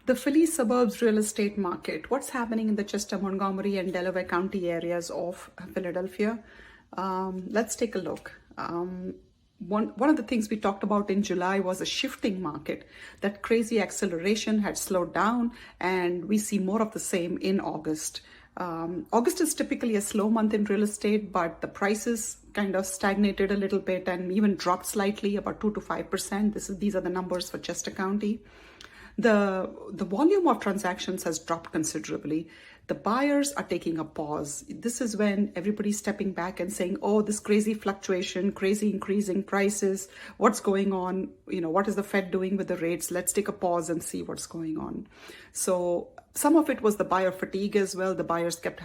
The Philly suburbs real estate market. What's happening in the Chester, Montgomery, and Delaware County areas of Philadelphia? Let's take a look. One of the things we talked about in July was a shifting market. That crazy acceleration had slowed down, and we see more of the same in August. August is typically a slow month in real estate, but the prices kind of stagnated a little bit and even dropped slightly, about 2 to 5%. These are the numbers for Chester County. The volume of transactions has dropped considerably. The buyers are taking a pause. This is when everybody's stepping back and saying, oh, this crazy fluctuation, crazy increasing prices, what's going on? What is the Fed doing with the rates? Let's take a pause and see what's going on. So some of it was the buyer fatigue as well. The buyers kept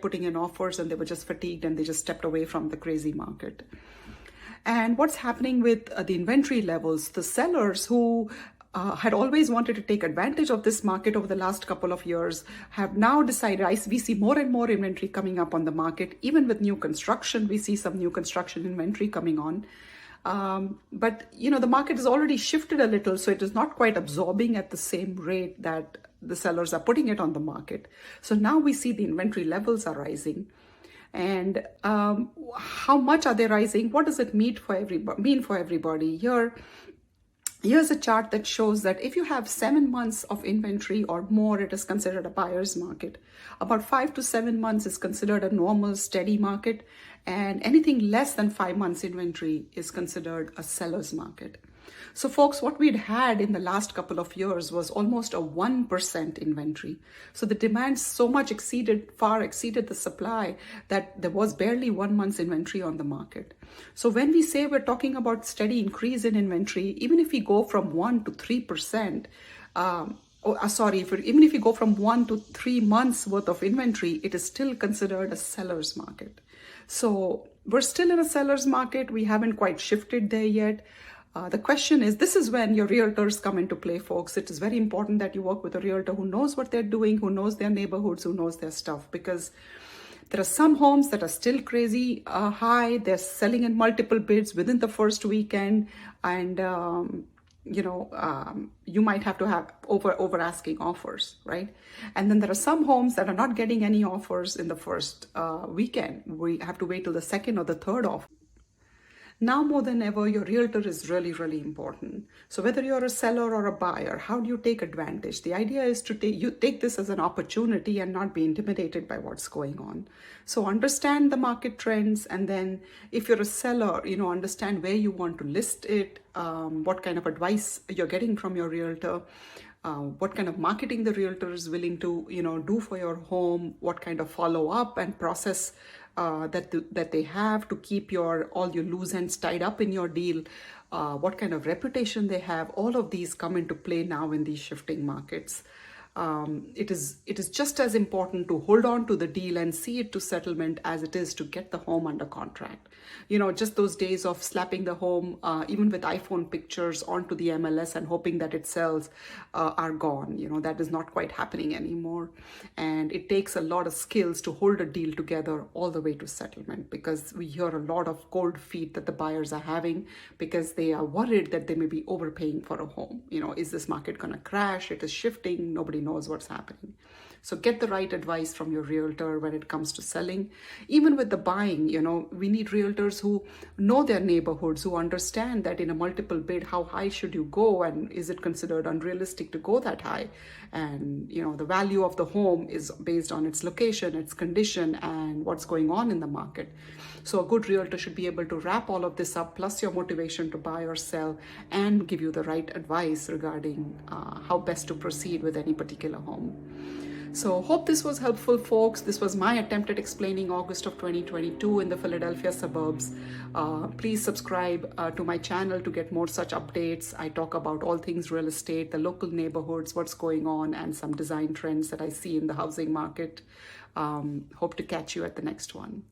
putting in offers and they were just fatigued and they just stepped away from the crazy market. And what's happening with the inventory levels, the sellers who had always wanted to take advantage of this market over the last couple of years have now decided, we see more and more inventory coming up on the market. Even with new construction, we see some new construction inventory coming on. But the market has already shifted a little, so it is not quite absorbing at the same rate that the sellers are putting it on the market. So now we see the inventory levels are rising. And how much are they rising? What does it mean for everybody? Here's a chart that shows that if you have 7 months of inventory or more, it is considered a buyer's market. About 5 to 7 months is considered a normal, steady market. And anything less than 5 months inventory is considered a seller's market. So folks, what we'd had in the last couple of years was almost a 1% inventory. So the demand far exceeded the supply that there was barely 1 month's inventory on the market. So when we say we're talking about steady increase in inventory, even if we go from 1 to 3%, even if you go from 1 to 3 months worth of inventory, it is still considered a seller's market. So we're still in a seller's market. We haven't quite shifted there yet. The question is, this is when your realtors come into play, folks. It is very important that you work with a realtor who knows what they're doing, who knows their neighborhoods, who knows their stuff, because there are some homes that are still crazy high. They're selling in multiple bids within the first weekend, and you might have to have over asking offers, right? And then there are some homes that are not getting any offers in the first weekend. We have to wait till the second or the third offer. Now more than ever, your realtor is really, really important. So whether you're a seller or a buyer, how do you take advantage? The idea is to take this as an opportunity and not be intimidated by what's going on. So understand the market trends, and then if you're a seller, understand where you want to list it, what kind of advice you're getting from your realtor, what kind of marketing the realtor is willing to do for your home, what kind of follow-up and process that they have to keep all your loose ends tied up in your deal, what kind of reputation they have. All of these come into play now in these shifting markets. It is just as important to hold on to the deal and see it to settlement as it is to get the home under contract. Just those days of slapping the home, even with iPhone pictures, onto the MLS and hoping that it sells are gone. That is not quite happening anymore. And it takes a lot of skills to hold a deal together all the way to settlement, because we hear a lot of cold feet that the buyers are having because they are worried that they may be overpaying for a home. Is this market going to crash? It is shifting. Nobody knows what's happening. So get the right advice from your realtor when it comes to selling. Even with the buying, we need realtors who know their neighborhoods, who understand that in a multiple bid, how high should you go, and is it considered unrealistic to go that high? And the value of the home is based on its location, its condition, and what's going on in the market. So a good realtor should be able to wrap all of this up, plus your motivation to buy or sell, and give you the right advice regarding how best to proceed with any particular home. So hope this was helpful, folks. This was my attempt at explaining August of 2022 in the Philadelphia suburbs. Please subscribe to my channel to get more such updates. I talk about all things real estate, the local neighborhoods, what's going on, and some design trends that I see in the housing market. Hope to catch you at the next one.